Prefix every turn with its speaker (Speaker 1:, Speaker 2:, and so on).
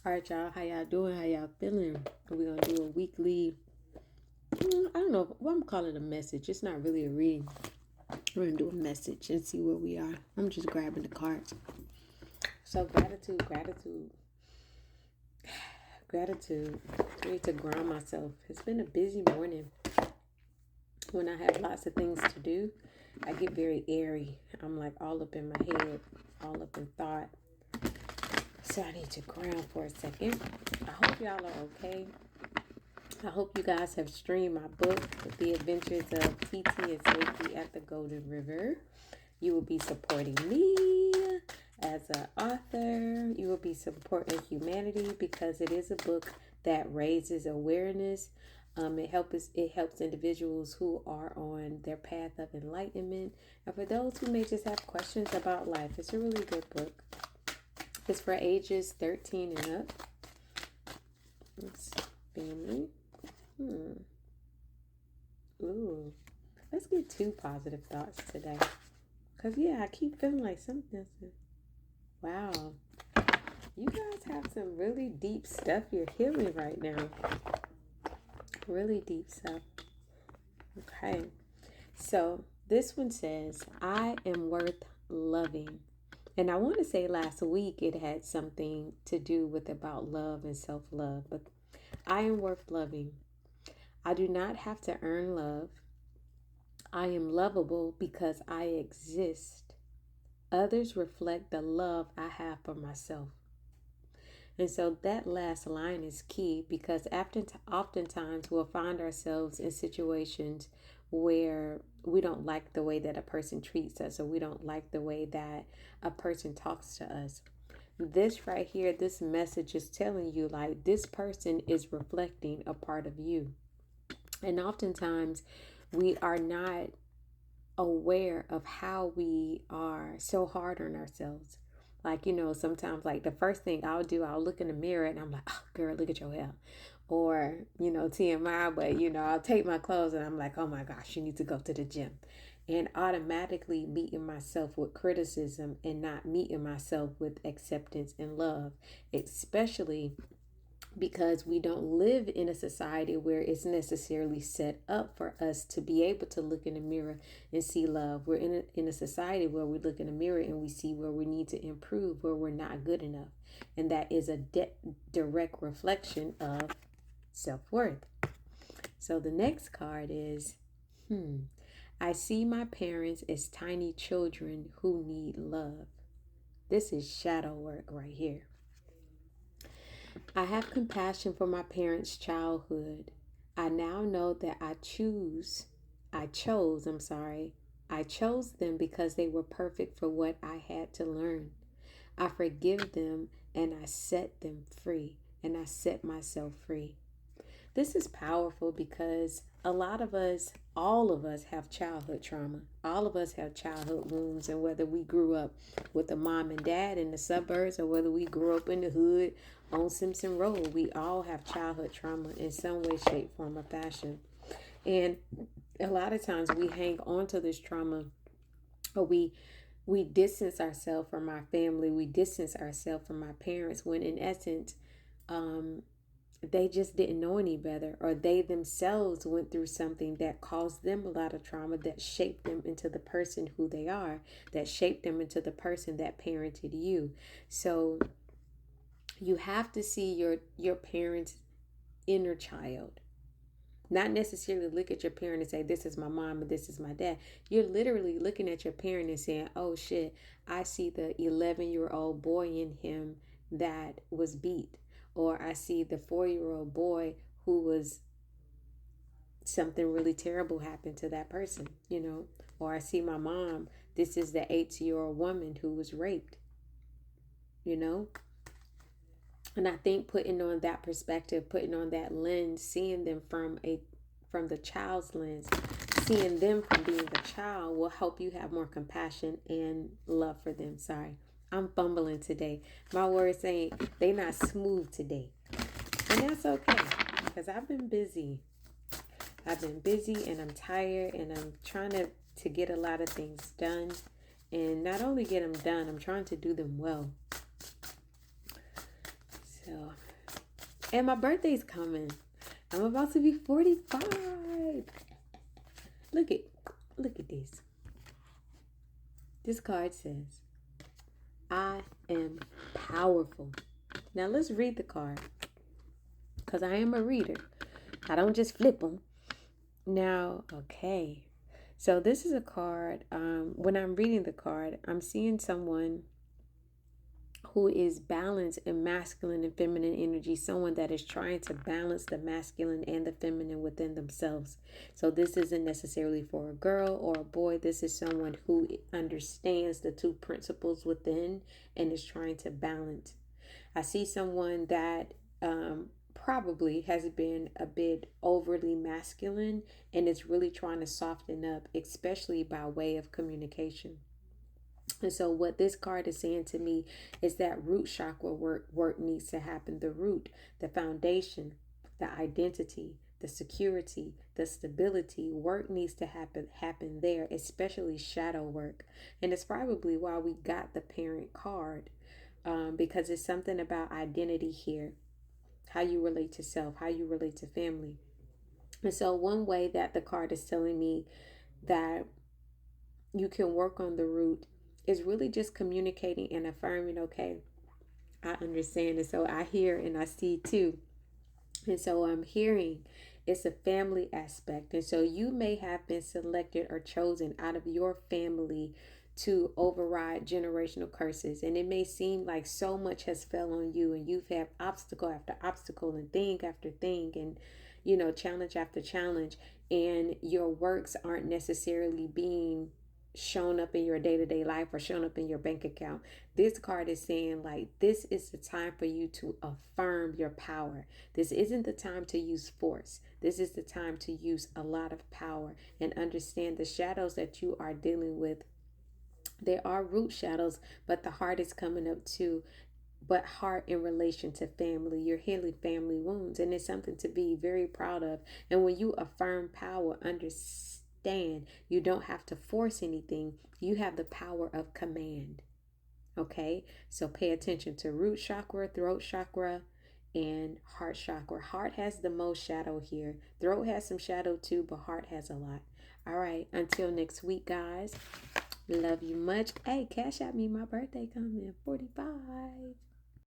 Speaker 1: All right, y'all. How y'all doing? How y'all feeling? We're gonna do a weekly. I don't know. What I'm calling a message. It's not really a reading. We're gonna do a message and see where we are. I'm just grabbing the cards. So gratitude. I need to ground myself. It's been a busy morning. When I have lots of things to do, I get very airy. I'm like all up in my head, all up in thought. So I need to ground for a second. I hope y'all are okay. I hope you guys have streamed my book, The Adventures of TT and Safety at the Golden River. You will be supporting me as an author. You will be supporting humanity because it is a book that raises awareness. It helps individuals who are on their path of enlightenment. And for those who may just have questions about life, it's a really good book. It's for ages 13 and up. It's family. Ooh. Let's get 2 positive thoughts today. Because, yeah, I keep feeling like something. Wow. You guys have some really deep stuff you're healing right now. Really deep stuff. Okay. So, this one says, I am worth loving. And I want to say last week it had something to do with about love and self-love. But I am worth loving. I do not have to earn love. I am lovable because I exist. Others reflect the love I have for myself. And so that last line is key because oftentimes we'll find ourselves in situations where we don't like the way that a person treats us or we don't like the way that a person talks to us. This right here, this message is telling you like this person is reflecting a part of you. And oftentimes we are not aware of how we are so hard on ourselves. Like, sometimes like the first thing I'll do, I'll look in the mirror and I'm like, oh, girl, look at your hair. Or, TMI, but, I'll take my clothes and I'm like, oh my gosh, you need to go to the gym. And automatically meeting myself with criticism and not meeting myself with acceptance and love, especially because we don't live in a society where it's necessarily set up for us to be able to look in the mirror and see love. We're in a society where we look in the mirror and we see where we need to improve, where we're not good enough. And that is a direct reflection of self-worth. So the next card is, I see my parents as tiny children who need love. This is shadow work right here. I have compassion for my parents' childhood. I now know that I chose them because they were perfect for what I had to learn. I forgive them and I set them free and I set myself free. This is powerful because all of us have childhood trauma. All of us have childhood wounds. And whether we grew up with a mom and dad in the suburbs or whether we grew up in the hood on Simpson Road, we all have childhood trauma in some way, shape, form, or fashion. And a lot of times we hang on to this trauma or we distance ourselves from our family. We distance ourselves from our parents when in essence, they just didn't know any better, or they themselves went through something that caused them a lot of trauma that shaped them into the person who they are, that shaped them into the person that parented you. So you have to see your parents' inner child. Not necessarily look at your parent and say, this is my mom and this is my dad. You're literally looking at your parent and saying, oh shit, I see the 11-year-old boy in him that was beat. Or I see the 4-year-old boy who was something really terrible happened to that person, Or I see my mom, this is the 8-year-old woman who was raped, And I think putting on that perspective, putting on that lens, seeing them from the child's lens, seeing them from being the child will help you have more compassion and love for them. Sorry, I'm fumbling today. My words they not smooth today. And that's okay because I've been busy. And I'm tired and I'm trying to get a lot of things done. And not only get them done, I'm trying to do them well. So, and my birthday's coming. I'm about to be 45. Look at this. This card says, I am powerful. Now let's read the card, because I am a reader. I don't just flip them. Now, okay. So this is a card. When I'm reading the card, I'm seeing someone who is balanced in masculine and feminine energy, someone that is trying to balance the masculine and the feminine within themselves. So this isn't necessarily for a girl or a boy. This is someone who understands the two principles within and is trying to balance. I see someone that probably has been a bit overly masculine and is really trying to soften up, especially by way of communication. And so what this card is saying to me is that root chakra work needs to happen. The root, the foundation, the identity, the security, the stability, work needs to happen there, especially shadow work. And it's probably why we got the parent card, because it's something about identity here, how you relate to self, how you relate to family. And so one way that the card is telling me that you can work on the root is really just communicating and affirming, okay, I understand. And so I hear and I see too. And so I'm hearing it's a family aspect. And so you may have been selected or chosen out of your family to override generational curses. And it may seem like so much has fell on you and you've had obstacle after obstacle and thing after thing and, challenge after challenge. And your works aren't necessarily being shown up in your day-to-day life or shown up in your bank account. This card is saying, like, this is the time for you to affirm your power. This isn't the time to use force. This is the time to use a lot of power and understand the shadows that you are dealing with. There are root shadows, but the heart is coming up too. But heart in relation to family, you're healing family wounds, and it's something to be very proud of. And when you affirm power, understand you don't have to force anything. You have the power of command. Okay, so pay attention to root chakra, throat chakra, and heart chakra. Heart has the most shadow here. Throat has some shadow too, but heart has a lot. All right, until next week, guys. Love you much. Hey, cash at me. My birthday coming, 45.